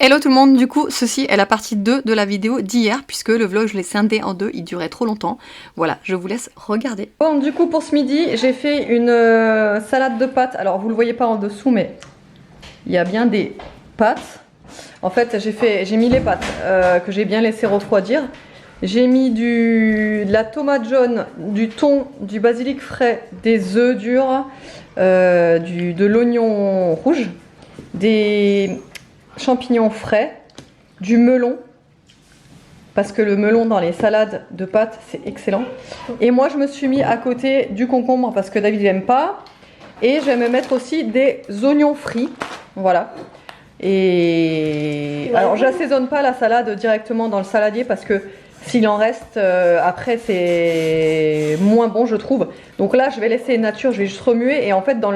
Hello tout le monde, du coup ceci est la partie 2 de la vidéo d'hier puisque le vlog je l'ai scindé en deux, il durait trop longtemps. Voilà, je vous laisse regarder. Bon, du coup pour ce midi j'ai fait une salade de pâtes. Alors vous le voyez pas en dessous mais il y a bien des pâtes. En fait j'ai mis les pâtes que j'ai bien laissé refroidir. J'ai mis de la tomate jaune, du thon, du basilic frais, des œufs durs, de l'oignon rouge, des champignons frais, du melon, parce que le melon dans les salades de pâtes c'est excellent. Et moi je me suis mis à côté du concombre parce que David n'aime pas. Et je vais me mettre aussi des oignons frits, voilà. Et alors j'assaisonne pas la salade directement dans le saladier parce que s'il en reste après c'est moins bon je trouve. Donc là je vais laisser nature, je vais juste remuer et en fait dans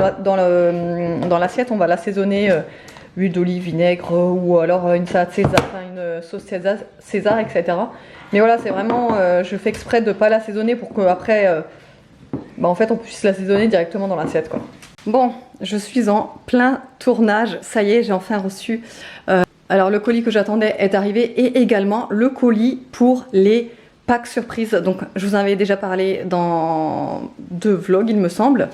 l'assiette on va l'assaisonner huile d'olive, vinaigre ou alors une salade César, enfin une sauce César, etc. Mais voilà c'est vraiment, je fais exprès de pas l'assaisonner pour qu'après en fait on puisse l'assaisonner directement dans l'assiette quoi. Bon, je suis en plein tournage, ça y est j'ai enfin reçu alors le colis que j'attendais est arrivé et également le colis pour les packs surprises. Donc je vous en avais déjà parlé dans 2 vlogs il me semble.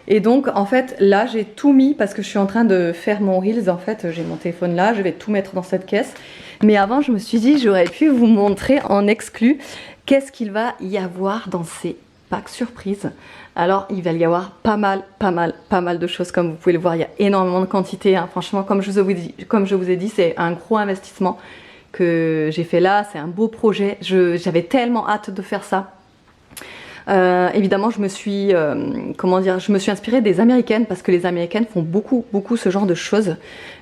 Et donc en fait là j'ai tout mis parce que je suis en train de faire mon Reels. En fait j'ai mon téléphone là, je vais tout mettre dans cette caisse. Mais avant je me suis dit j'aurais pu vous montrer en exclu qu'est-ce qu'il va y avoir dans ces packs surprises. Alors il va y avoir pas mal de choses comme vous pouvez le voir, il y a énormément de quantité hein. Franchement comme je vous ai dit c'est un gros investissement que j'ai fait là, c'est un beau projet, j'avais tellement hâte de faire ça. Évidemment je me suis inspirée des américaines parce que les américaines font beaucoup ce genre de choses.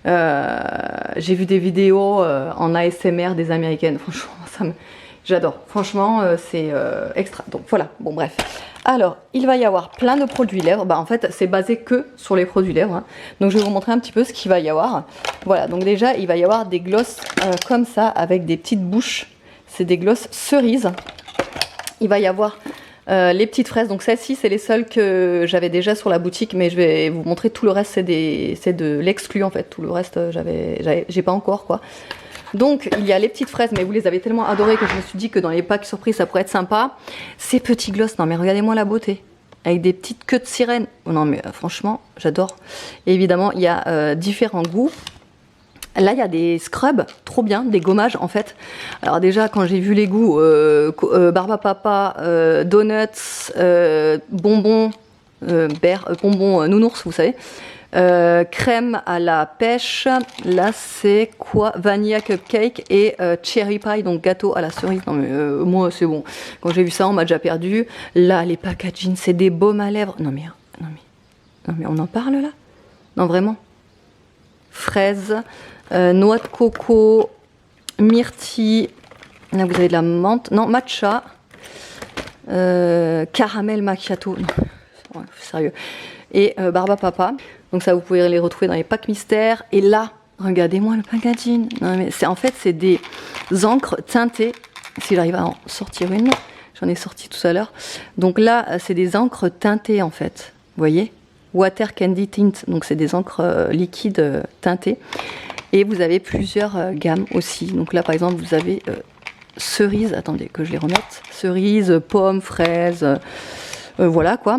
J'ai vu des vidéos en ASMR des américaines, franchement j'adore, franchement c'est extra. Donc voilà, bon bref. Alors, il va y avoir plein de produits lèvres. Bah, en fait, c'est basé que sur les produits lèvres. Hein. Donc, je vais vous montrer un petit peu ce qu'il va y avoir. Voilà, donc déjà, il va y avoir des glosses comme ça, avec des petites bouches. C'est des glosses cerises. Il va y avoir les petites fraises. Donc, celles-ci, c'est les seules que j'avais déjà sur la boutique. Mais je vais vous montrer tout le reste. C'est de l'exclu, en fait. Tout le reste, j'ai pas encore, quoi. Donc il y a les petites fraises, mais vous les avez tellement adorées que je me suis dit que dans les packs surprises ça pourrait être sympa. Ces petits gloss, non mais regardez-moi la beauté, avec des petites queues de sirène. Non mais franchement j'adore. Et évidemment il y a différents goûts. Là il y a des scrubs, trop bien, des gommages en fait. Alors déjà quand j'ai vu les goûts, Barbapapa, donuts, bonbons, bonbons nounours vous savez. Crème à la pêche, là c'est quoi, vanilla cupcake et cherry pie, donc gâteau à la cerise. Non mais moi c'est bon, quand j'ai vu ça on m'a déjà perdu. Là les packaging c'est des baumes à lèvres, non mais on en parle là, non vraiment. Fraises, noix de coco, myrtille, là vous avez de la menthe, non matcha, caramel macchiato, non, sérieux, et Barbapapa. Donc ça vous pouvez les retrouver dans les packs mystères. Et là, regardez-moi le packaging. Non, mais en fait c'est des encres teintées. Si j'arrive à en sortir une, j'en ai sorti tout à l'heure. Donc là c'est des encres teintées en fait. Vous voyez, Water Candy Tint. Donc c'est des encres liquides teintées. Et vous avez plusieurs gammes aussi. Donc là par exemple vous avez cerise. Attendez que je les remette. Cerise, pomme, fraise. Voilà quoi.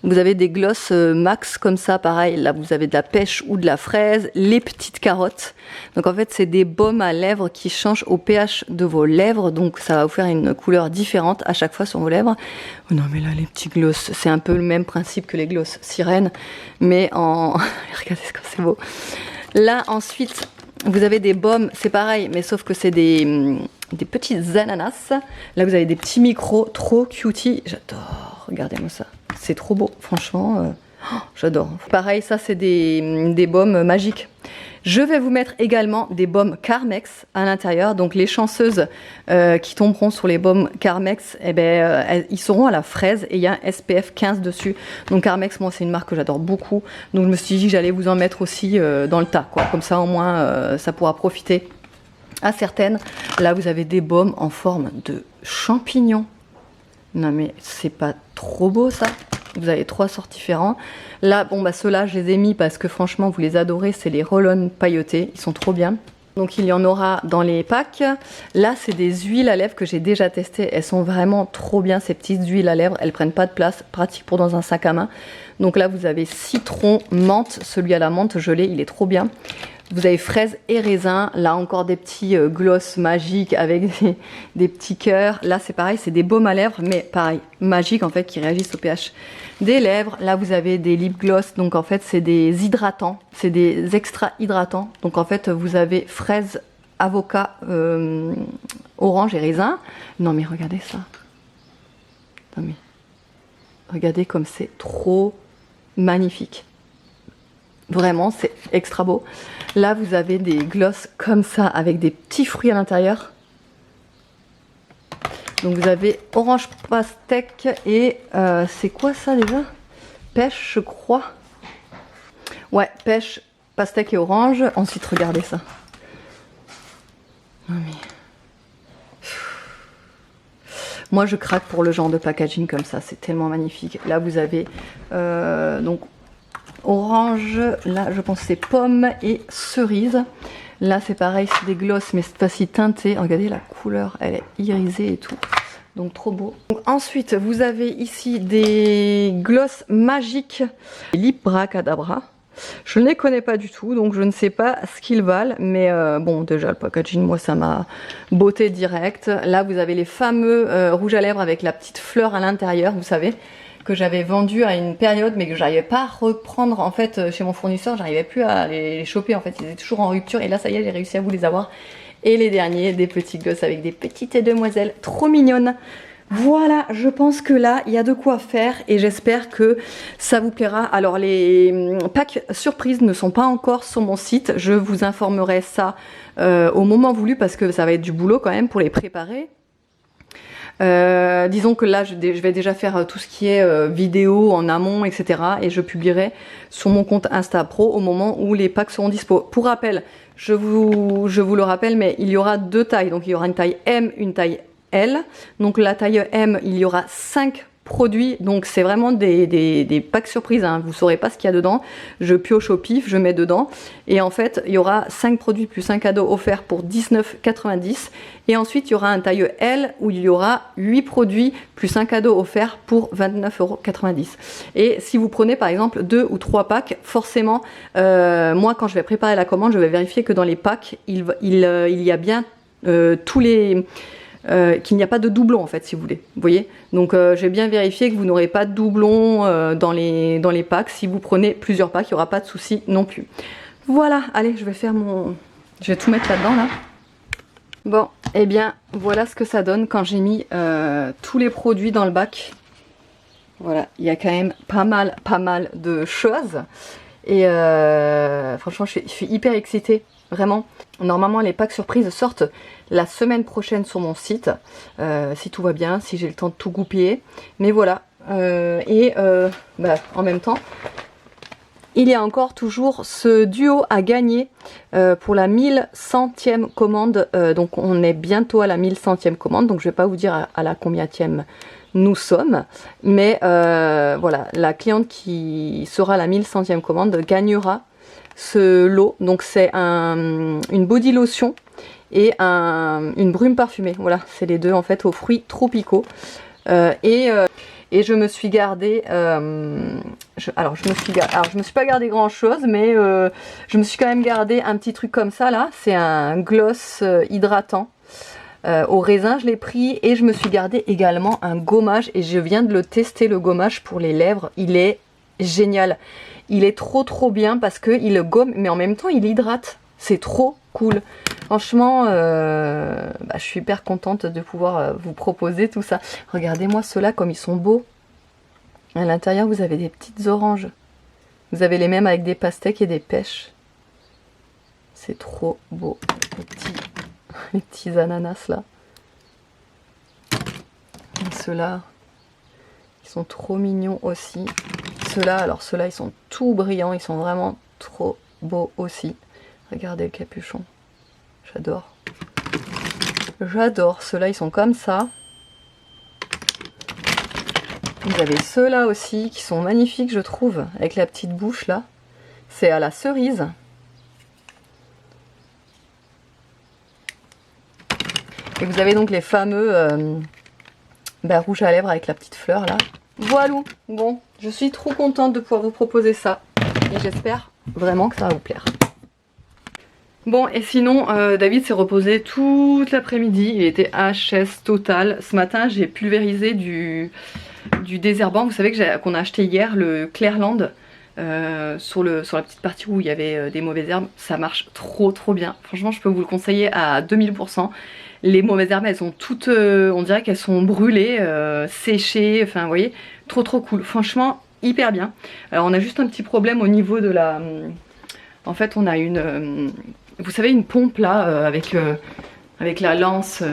Vous avez des glosses max comme ça, pareil, là vous avez de la pêche ou de la fraise, les petites carottes. Donc en fait c'est des baumes à lèvres qui changent au pH de vos lèvres, donc ça va vous faire une couleur différente à chaque fois sur vos lèvres. Oh non mais là les petits glosses, c'est un peu le même principe que les glosses sirènes, mais en... Regardez ce que c'est beau. Là ensuite vous avez des baumes, c'est pareil, mais sauf que c'est des petites ananas. Là vous avez des petits micros, trop cutie, j'adore, regardez-moi ça. C'est trop beau, franchement, j'adore. Pareil, ça c'est des baumes magiques. Je vais vous mettre également des baumes Carmex à l'intérieur. Donc les chanceuses qui tomberont sur les baumes Carmex, eh ben, ils seront à la fraise et il y a un SPF 15 dessus. Donc Carmex, moi c'est une marque que j'adore beaucoup. Donc je me suis dit que j'allais vous en mettre aussi dans le tas, quoi. Comme ça au moins ça pourra profiter à certaines. Là vous avez des baumes en forme de champignons. Non mais c'est pas trop beau ça? Vous avez 3 sortes différents. Là, bon bah ceux-là je les ai mis parce que franchement vous les adorez, c'est les roll-on pailletés, ils sont trop bien. Donc il y en aura dans les packs. Là c'est des huiles à lèvres que j'ai déjà testées. Elles sont vraiment trop bien ces petites huiles à lèvres. Elles prennent pas de place, pratique pour dans un sac à main. Donc là vous avez citron, menthe. Celui à la menthe je l'ai, il est trop bien. Vous avez fraise et raisin. Là encore des petits gloss magiques avec des petits cœurs. Là c'est pareil, c'est des baumes à lèvres mais pareil, magiques en fait qui réagissent au pH des lèvres. Là vous avez des lip gloss, donc en fait c'est des hydratants, c'est des extra hydratants. Donc en fait vous avez fraise, avocat, orange et raisin. Non mais regardez ça. Non mais regardez comme c'est trop magnifique. Vraiment c'est extra beau. Là vous avez des gloss comme ça avec des petits fruits à l'intérieur. Donc vous avez orange pastèque et c'est quoi ça déjà? Pêche je crois. Ouais, pêche, pastèque et orange. Ensuite regardez ça. Non mais... Moi je craque pour le genre de packaging comme ça, c'est tellement magnifique. Là vous avez donc orange, là je pense c'est pomme et cerise. Là c'est pareil, c'est des gloss mais cette fois-ci teintée. Regardez la couleur, elle est irisée et tout. Donc trop beau. Donc, ensuite vous avez ici des gloss magiques. Lip Bracadabra. Je ne les connais pas du tout, donc je ne sais pas ce qu'ils valent. Mais bon, déjà le packaging, moi ça m'a botté direct. Là vous avez les fameux rouges à lèvres avec la petite fleur à l'intérieur, vous savez, que j'avais vendu à une période mais que j'arrivais pas à reprendre en fait chez mon fournisseur, j'arrivais plus à les choper en fait, ils étaient toujours en rupture et là ça y est j'ai réussi à vous les avoir. Et les derniers, des petits gloss avec des petites demoiselles trop mignonnes. Voilà, je pense que là, il y a de quoi faire et j'espère que ça vous plaira. Alors, les packs surprises ne sont pas encore sur mon site. Je vous informerai ça au moment voulu parce que ça va être du boulot quand même pour les préparer. Disons que là je vais déjà faire tout ce qui est vidéo en amont, etc. Et je publierai sur mon compte Insta Pro au moment où les packs seront dispo. Pour rappel, je vous le rappelle, mais il y aura deux tailles. Donc il y aura une taille M, une taille L. Donc la taille M, il y aura 5 produits, donc c'est vraiment des packs surprises, hein. Vous saurez pas ce qu'il y a dedans, je pioche au pif, je mets dedans et en fait il y aura 5 produits plus un cadeau offert pour 19,90 et ensuite il y aura un taille L où il y aura 8 produits plus un cadeau offert pour 29,90 €. Et si vous prenez par exemple 2 ou 3 packs, forcément moi quand je vais préparer la commande je vais vérifier que dans les packs il y a bien tous les... qu'il n'y a pas de doublons en fait si vous voulez, vous voyez, donc j'ai bien vérifié que vous n'aurez pas de doublons dans les packs. Si vous prenez plusieurs packs, il n'y aura pas de souci non plus. Voilà, allez, je vais tout mettre là-dedans là. Bon, et bien voilà ce que ça donne quand j'ai mis tous les produits dans le bac. Voilà, il y a quand même pas mal de choses et franchement je suis hyper excitée. Vraiment, normalement les packs surprises sortent la semaine prochaine sur mon site, si tout va bien, si j'ai le temps de tout goupiller. Mais voilà, en même temps, il y a encore toujours ce duo à gagner pour la 1100e commande. Donc on est bientôt à la 1100e commande, donc je ne vais pas vous dire à la combienième nous sommes. Mais voilà, la cliente qui sera à la 1100e commande gagnera ce lot. Donc c'est une body lotion et une brume parfumée. Voilà, c'est les deux en fait aux fruits tropicaux. Et je me suis gardé je me suis pas gardé grand chose, mais je me suis quand même gardé un petit truc comme ça là. C'est un gloss hydratant au raisin, je l'ai pris, et je me suis gardé également un gommage et je viens de le tester, le gommage pour les lèvres. Il est génial, il est trop bien parce que il gomme mais en même temps il hydrate, c'est trop cool. Franchement je suis hyper contente de pouvoir vous proposer tout ça. Regardez-moi ceux-là comme ils sont beaux. À l'intérieur vous avez des petites oranges, vous avez les mêmes avec des pastèques et des pêches, c'est trop beau. Les petits ananas là, et ceux-là ils sont trop mignons aussi. Ceux-là, alors ceux-là ils sont tout brillants, ils sont vraiment trop beaux aussi. Regardez le capuchon, j'adore. J'adore, ceux-là ils sont comme ça. Vous avez ceux-là aussi qui sont magnifiques je trouve, avec la petite bouche là. C'est à la cerise. Et vous avez donc les fameux rouges à lèvres avec la petite fleur là. Voilà. Bon, je suis trop contente de pouvoir vous proposer ça. Et j'espère vraiment que ça va vous plaire. Bon, et sinon, David s'est reposé toute l'après-midi. Il était HS total. Ce matin, j'ai pulvérisé du désherbant. Vous savez qu'on a acheté hier, le Clairland. Sur la petite partie où il y avait des mauvaises herbes. Ça marche trop bien. Franchement, je peux vous le conseiller à 2000%. Les mauvaises herbes, elles sont toutes, on dirait qu'elles sont brûlées, séchées, enfin vous voyez, trop cool. Franchement, hyper bien. Alors on a juste un petit problème au niveau de la... En fait, on a une... vous savez, une pompe là, avec la lance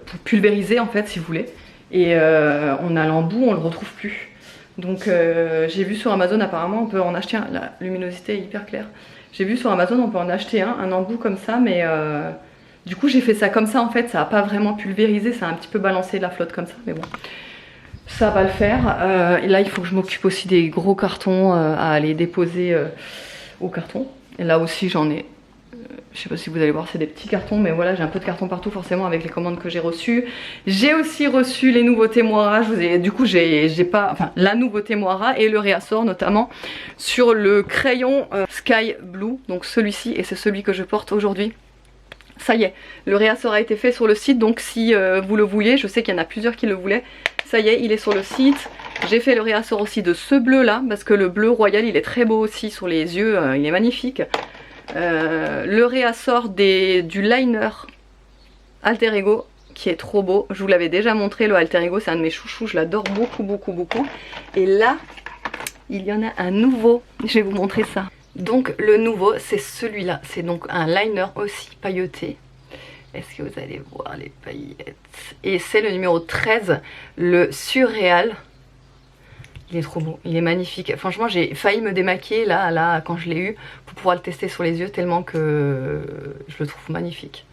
pour pulvériser en fait, si vous voulez. Et on a l'embout, on le retrouve plus. Donc j'ai vu sur Amazon, apparemment, on peut en acheter un. La luminosité est hyper claire. J'ai vu sur Amazon, on peut en acheter un embout comme ça, mais... Du coup j'ai fait ça comme ça en fait, ça n'a pas vraiment pulvérisé, ça a un petit peu balancé de la flotte comme ça, mais bon, ça va le faire. Et là il faut que je m'occupe aussi des gros cartons à aller déposer au carton. Et là aussi j'en ai, je sais pas si vous allez voir, c'est des petits cartons, mais voilà, j'ai un peu de carton partout forcément avec les commandes que j'ai reçues. J'ai aussi reçu les nouveautés Moira, du coup j'ai pas, enfin la nouveauté Moira et le réassort notamment sur le crayon Sky Blue, donc celui-ci, et c'est celui que je porte aujourd'hui. Ça y est, le réassort a été fait sur le site, donc si vous le vouliez, je sais qu'il y en a plusieurs qui le voulaient, ça y est, il est sur le site. J'ai fait le réassort aussi de ce bleu là, parce que le bleu royal il est très beau aussi sur les yeux, il est magnifique. Le réassort du liner Alter Ego, qui est trop beau, je vous l'avais déjà montré, le Alter Ego c'est un de mes chouchous, je l'adore beaucoup. Et là, il y en a un nouveau, je vais vous montrer ça. Donc le nouveau c'est celui-là, c'est donc un liner aussi pailleté. Est-ce que vous allez voir les paillettes? Et c'est le numéro 13, le Surréal. Il est trop beau, il est magnifique. Franchement j'ai failli me démaquiller là quand je l'ai eu pour pouvoir le tester sur les yeux tellement que je le trouve magnifique.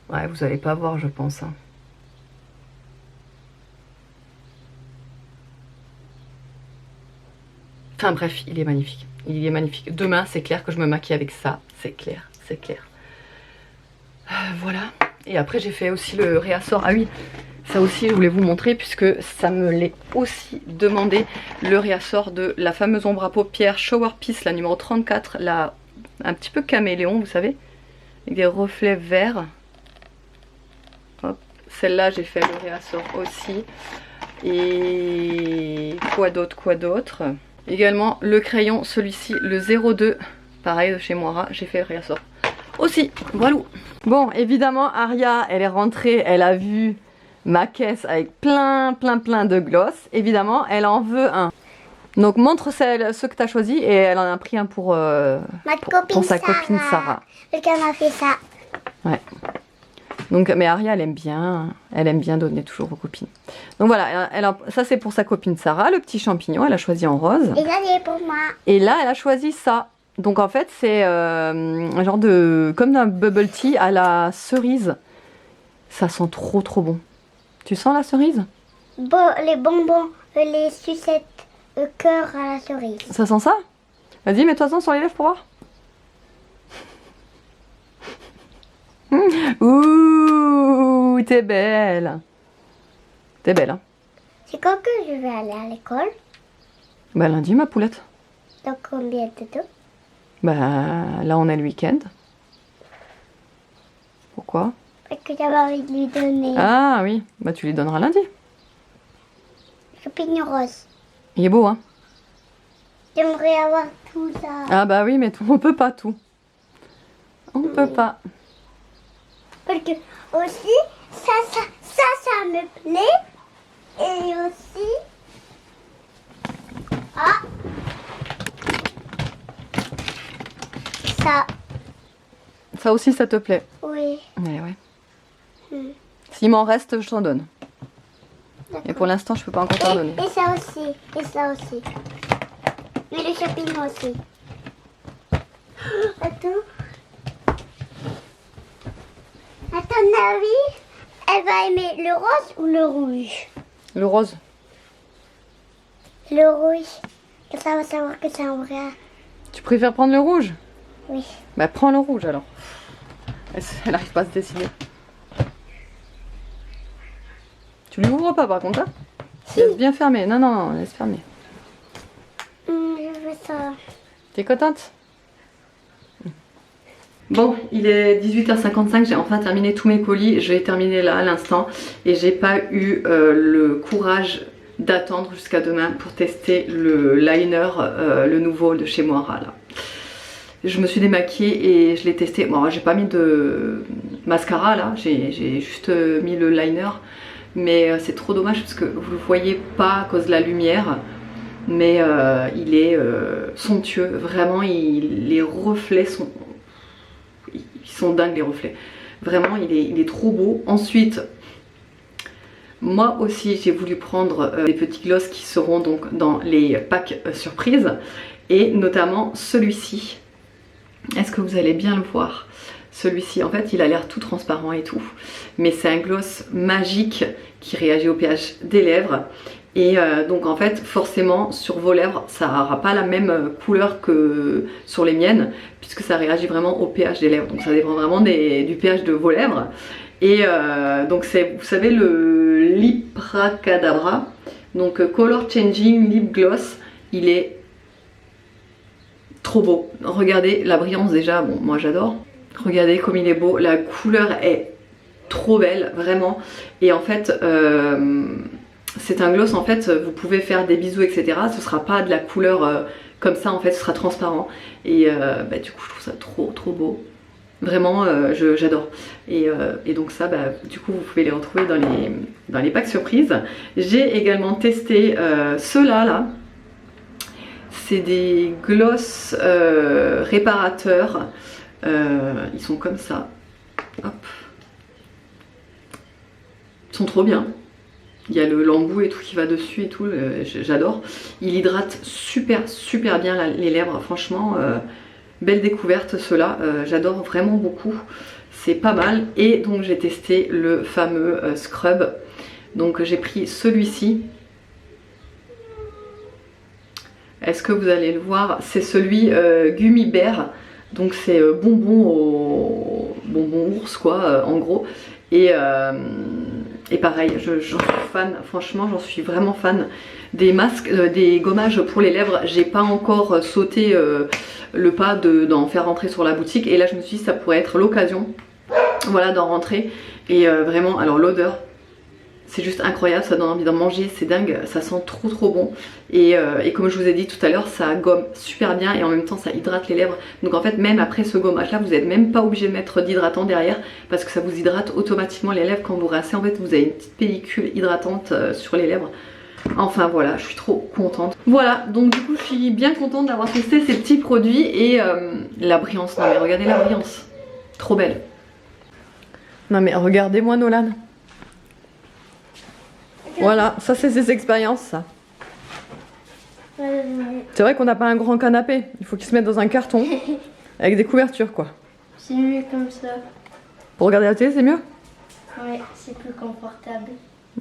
Ouais, vous n'allez pas voir je pense. Hein. Enfin bref, il est magnifique. Il est magnifique. Demain, c'est clair que je me maquille avec ça. C'est clair, c'est clair. Voilà. Et après, j'ai fait aussi le réassort. Ah oui, ça aussi, je voulais vous montrer puisque ça me l'est aussi demandé. Le réassort de la fameuse ombre à paupières Shower Piece, la numéro 34. La, un petit peu caméléon, vous savez. Avec des reflets verts. Hop. Celle-là, j'ai fait le réassort aussi. Et quoi d'autre? Également le crayon, celui-ci, le 02, pareil de chez Moira, j'ai fait le réassort aussi, voilà. Bon, évidemment, Aria, elle est rentrée, elle a vu ma caisse avec plein de gloss. Évidemment, elle en veut un. Donc montre ce que tu as choisi et elle en a pris un pour sa copine Sarah. Quelqu'un m'a fait ça. Ouais. Donc, mais Aria, elle aime bien donner toujours aux copines. Donc voilà, ça c'est pour sa copine Sarah, le petit champignon, elle a choisi en rose. Et là, il est pour moi. Et là, elle a choisi ça. Donc en fait, c'est un genre comme d'un bubble tea à la cerise. Ça sent trop bon. Tu sens la cerise? Bon, les bonbons, les sucettes, le cœur à la cerise. Ça sent ça? Vas-y, mets-toi ça sur les lèvres pour voir. Ouh, t'es belle. T'es belle, hein? C'est quand que je vais aller à l'école? Bah lundi, ma poulette. Donc combien de temps? Bah là, on est le week-end. Pourquoi? Parce que j'avais envie de lui donner. Ah oui, bah tu lui donneras lundi. Champignon rose. Il est beau, hein? J'aimerais avoir tout ça. Ah bah oui, mais on peut pas tout. On peut pas. Parce que aussi, ça me plaît. Et aussi... Ah! Ça. Ça aussi, ça te plaît? Oui. Mais ouais. S'il m'en reste, je t'en donne. Et pour l'instant, je peux pas encore t'en donner. Et ça aussi. Et ça aussi. Mais le champignon aussi. Attends. À ton avis, elle va aimer le rose ou le rouge? Le rose. Le rouge. Et ça va savoir que c'est un vrai. Tu préfères prendre le rouge? Oui. Bah prends le rouge alors. Elle arrive pas à se décider. Tu l'ouvres pas par contre, hein? Laisse bien fermé. Non, non, non, laisse fermer. Je veux ça. T'es contente? Bon, il est 18h55, j'ai enfin terminé tous mes colis. Je vais terminer là à l'instant et j'ai pas eu le courage d'attendre jusqu'à demain pour tester le liner, le nouveau de chez Moira là. Je me suis démaquillée et je l'ai testé. Bon, j'ai pas mis de mascara là, j'ai juste mis le liner. Mais c'est trop dommage parce que vous le voyez pas à cause de la lumière. Mais il est somptueux, vraiment, les reflets sont... Ils sont dingues les reflets. Vraiment, il est trop beau. Ensuite, moi aussi, j'ai voulu prendre des petits gloss qui seront donc dans les packs surprises. Et notamment celui-ci. Est-ce que vous allez bien le voir? Celui-ci, en fait, il a l'air tout transparent et tout. Mais c'est un gloss magique qui réagit au pH des lèvres. Et donc en fait forcément sur vos lèvres ça n'aura pas la même couleur que sur les miennes puisque ça réagit vraiment au pH des lèvres, donc ça dépend vraiment du pH de vos lèvres. Et donc c'est, vous savez, le Lipracadabra, donc Color Changing Lip Gloss, il est trop beau. Regardez la brillance déjà, bon moi j'adore, regardez comme il est beau, la couleur est trop belle vraiment. Et en fait c'est un gloss, en fait, vous pouvez faire des bisous, etc. Ce sera pas de la couleur comme ça, en fait, ce sera transparent. Et bah, du coup, je trouve ça trop beau. Vraiment, j'adore. Et donc ça, bah, du coup, vous pouvez les retrouver dans les packs surprises. J'ai également testé ceux-là, là. C'est des gloss réparateurs. Ils sont comme ça. Hop. Ils sont trop bien. Il y a l'embout et tout qui va dessus et tout, j'adore. Il hydrate super bien les lèvres, franchement, belle découverte ceux-là, j'adore vraiment beaucoup, c'est pas mal. Et donc j'ai testé le fameux scrub, donc j'ai pris celui-ci. Est-ce que vous allez le voir? C'est celui Gummy Bear, donc c'est bonbon ours quoi, en gros. Et pareil, j'en suis fan, franchement j'en suis vraiment fan. Des masques, des gommages pour les lèvres, j'ai pas encore sauté le pas d'en faire rentrer sur la boutique. Et là je me suis dit ça pourrait être l'occasion, voilà, d'en rentrer. Et vraiment, alors l'odeur, c'est juste incroyable, ça donne envie d'en manger, c'est dingue, ça sent trop bon. Et comme je vous ai dit tout à l'heure, ça gomme super bien et en même temps ça hydrate les lèvres. Donc en fait même après ce gommage là, vous n'êtes même pas obligé de mettre d'hydratant derrière parce que ça vous hydrate automatiquement les lèvres quand vous rincez. En fait vous avez une petite pellicule hydratante sur les lèvres. Enfin voilà, je suis trop contente. Voilà, donc du coup je suis bien contente d'avoir testé ces petits produits et la brillance, non mais regardez la brillance, trop belle. Non mais regardez-moi Nolan. Voilà, ça c'est ses expériences ça. C'est vrai qu'on n'a pas un grand canapé, il faut qu'il se mette dans un carton avec des couvertures quoi. C'est mieux comme ça. Pour regarder la télé c'est mieux? Ouais, c'est plus confortable.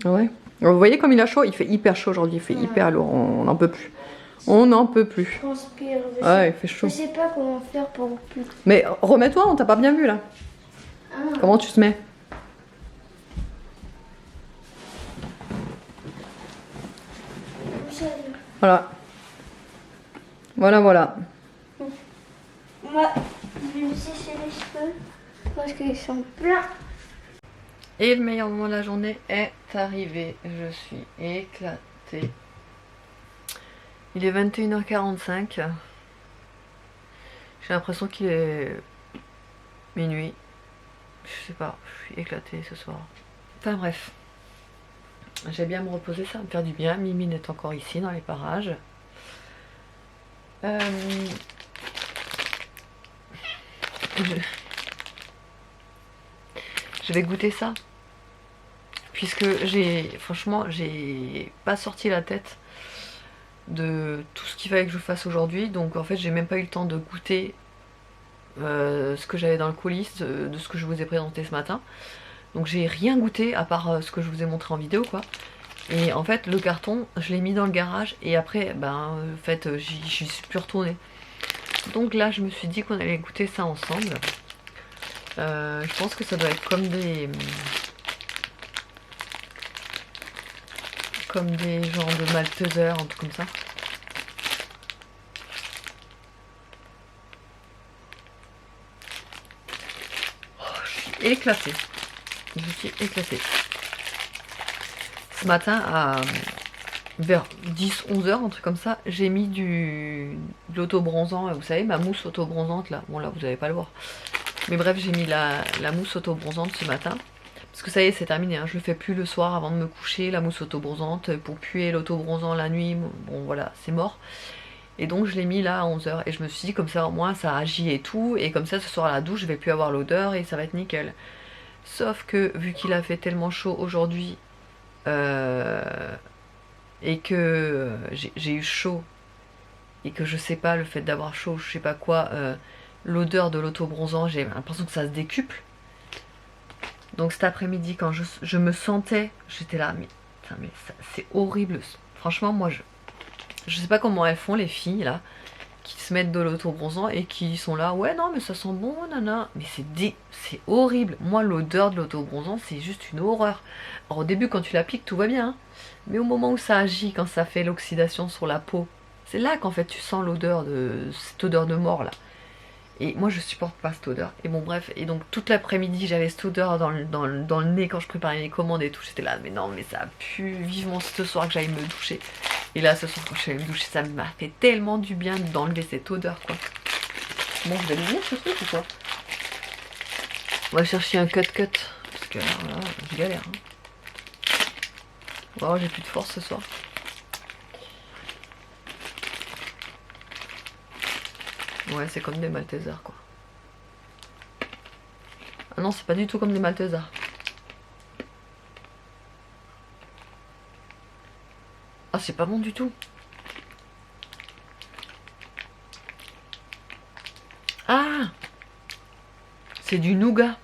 Ouais. Vous voyez comme il a chaud, il fait hyper chaud aujourd'hui, il fait hyper lourd, on n'en peut plus. On n'en peut plus. Je transpire. Ouais, il fait chaud. Je sais pas comment faire pour plus. Mais remets-toi, on t'a pas bien vu là. Ah. Comment tu te mets? Voilà. Voilà. Moi, je vais me sécher les cheveux parce qu'ils sont pleins. Et le meilleur moment de la journée est arrivé. Je suis éclatée. Il est 21h45. J'ai l'impression qu'il est minuit. Je sais pas, je suis éclatée ce soir. Enfin bref. J'ai bien me reposer, ça va me faire du bien. Mimine est encore ici dans les parages. Je vais goûter ça. Puisque franchement, j'ai pas sorti la tête de tout ce qu'il fallait que je fasse aujourd'hui. Donc en fait, j'ai même pas eu le temps de goûter ce que j'avais dans le colis, de ce que je vous ai présenté ce matin. Donc j'ai rien goûté à part ce que je vous ai montré en vidéo quoi. Et en fait le carton je l'ai mis dans le garage et après ben en fait j'y suis plus retournée. Donc là je me suis dit qu'on allait goûter ça ensemble. Je pense que ça doit être comme des... comme des genres de Malteser, un truc comme ça. Oh, je suis éclatée. Je suis éclatée. Ce matin, vers 10-11 heures, un truc comme ça, j'ai mis de l'auto-bronzant. Vous savez, ma mousse auto-bronzante là. Bon, là, vous n'allez pas le voir. Mais bref, j'ai mis la mousse auto-bronzante ce matin. Parce que ça y est, c'est terminé. Hein. Je le fais plus le soir avant de me coucher, la mousse auto-bronzante. Pour puer l'auto-bronzant la nuit, bon voilà, c'est mort. Et donc je l'ai mis là à 11 heures. Et je me suis dit, comme ça au moins ça agit et tout. Et comme ça, ce soir à la douche, je vais plus avoir l'odeur et ça va être nickel. Sauf que, vu qu'il a fait tellement chaud aujourd'hui, et que j'ai eu chaud, et que je sais pas, le fait d'avoir chaud, je sais pas quoi, l'odeur de l'auto-bronzant, j'ai l'impression que ça se décuple. Donc cet après-midi, quand je me sentais, j'étais là, mais c'est horrible. Franchement, moi, je sais pas comment elles font, les filles, là, qui se mettent de l'auto-bronzant et qui sont là, ouais, non, mais ça sent bon, nana. Mais c'est horrible. Moi, l'odeur de l'auto-bronzant, c'est juste une horreur. Alors, au début, quand tu l'appliques, tout va bien. Hein. Mais au moment où ça agit, quand ça fait l'oxydation sur la peau, c'est là qu'en fait, tu sens cette odeur de mort, là. Et moi je supporte pas cette odeur. Et bon bref, et donc toute l'après-midi j'avais cette odeur dans le nez quand je préparais mes commandes et tout. J'étais là, mais non, mais ça pue vivement ce soir que j'aille me doucher. Et là ce soir quand je suis allée me doucher, ça m'a fait tellement du bien d'enlever cette odeur quoi. Bon, vous allez venir ce truc ou quoi? On va chercher un cut. Parce que là, je galère. Hein. Oh, j'ai plus de force ce soir. Ouais, c'est comme des Maltesers, quoi. Ah non, c'est pas du tout comme des Maltesers. Ah, c'est pas bon du tout. Ah, c'est du nougat.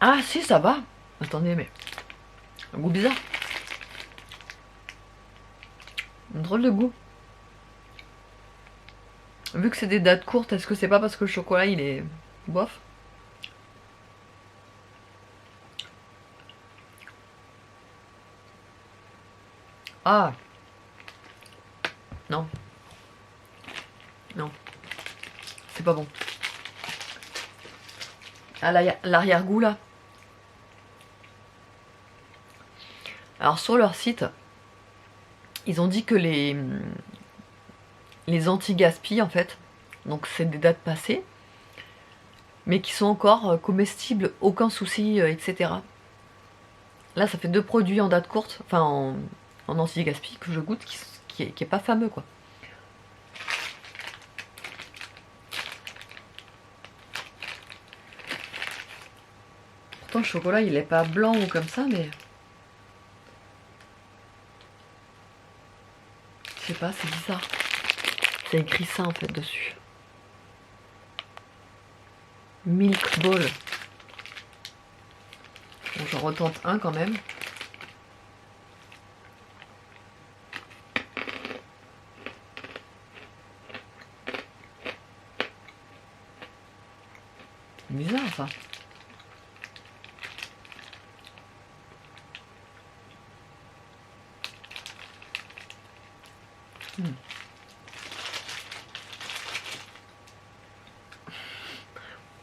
Ah, si, ça va. Attendez, mais... un goût bizarre. Un drôle de goût. Vu que c'est des dates courtes, est-ce que c'est pas parce que le chocolat il est bof? Ah non. Non. C'est pas bon. Ah, l'arrière-goût là. Alors sur leur site, ils ont dit que les anti-gaspi en fait, donc c'est des dates passées, mais qui sont encore comestibles, aucun souci, etc. Là, ça fait 2 produits en date courte, enfin en anti-gaspi que je goûte, qui est pas fameux quoi. Pourtant le chocolat il est pas blanc ou comme ça, mais je sais pas, c'est bizarre. C'est écrit ça en fait dessus. Milk Ball. Bon, j'en retente un quand même. Bizarre ça.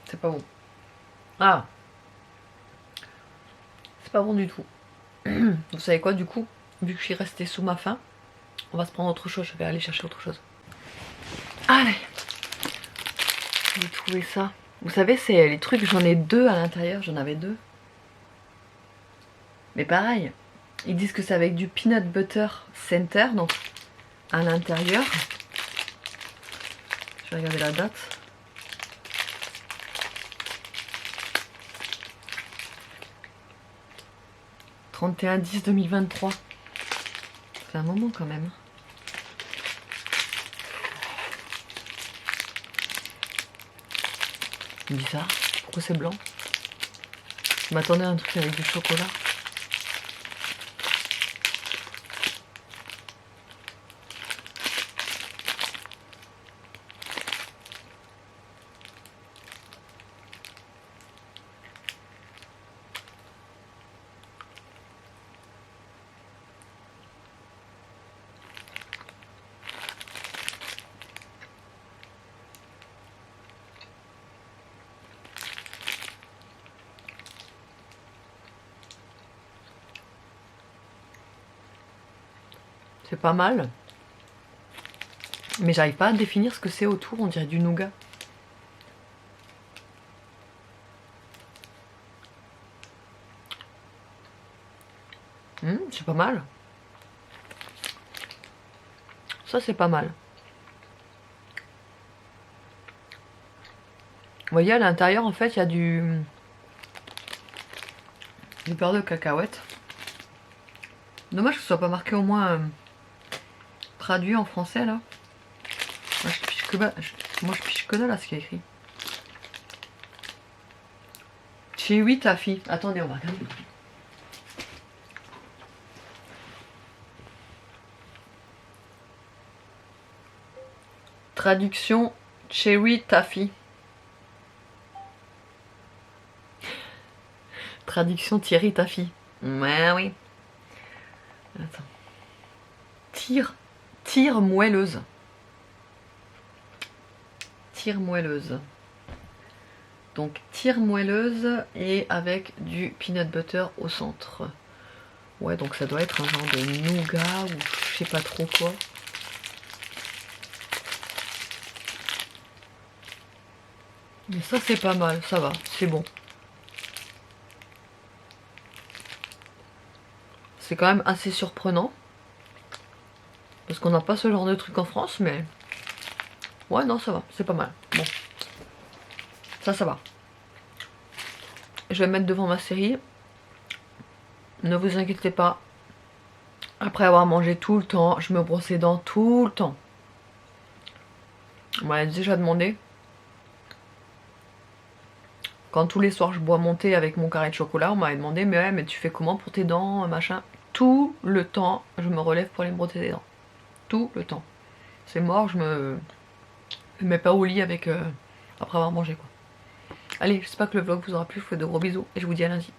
C'est pas bon. Ah, c'est pas bon du tout. Vous savez quoi du coup? Vu que je suis restée sous ma faim, on va se prendre autre chose. Je vais aller chercher autre chose. Allez, j'ai trouvé ça. Vous savez, c'est les trucs, j'en ai 2 à l'intérieur. J'en avais 2. Mais pareil, ils disent que c'est avec du peanut butter center, donc à l'intérieur. Je vais regarder la date. « 31/10/2023 ». C'est un moment quand même. Bizarre. Pourquoi c'est blanc? Je m'attendais à un truc avec du chocolat. C'est pas mal. Mais j'arrive pas à définir ce que c'est autour, on dirait du nougat. C'est pas mal. Ça c'est pas mal. Vous voyez à l'intérieur en fait il y a du beurre de cacahuète. Dommage que ce soit pas marqué au moins traduit en français là. Moi je piche que dalle à ce qu'il y a écrit. Chewy Taffy. Attendez, on va regarder. Traduction Chewy Taffy. Traduction Thierry Taffy. Ouais, oui. Attends. Tire moelleuse. Tire moelleuse. Donc tire moelleuse et avec du peanut butter au centre. Ouais, donc ça doit être un genre de nougat ou je sais pas trop quoi. Mais ça c'est pas mal, ça va, c'est bon. C'est quand même assez surprenant. Parce qu'on n'a pas ce genre de truc en France, mais... Ouais, non, ça va, c'est pas mal. Bon. Ça va. Je vais me mettre devant ma série. Ne vous inquiétez pas. Après avoir mangé tout le temps, je me brosse les dents tout le temps. On m'avait déjà demandé. Quand tous les soirs je bois mon thé avec mon carré de chocolat, on m'avait demandé mais ouais mais tu fais comment pour tes dents, machin. Tout le temps je me relève pour aller me brosser les dents. Tout le temps. C'est mort, je me mets pas au lit avec après avoir mangé quoi. Allez, j'espère que le vlog vous aura plu, je vous fais de gros bisous et je vous dis à lundi.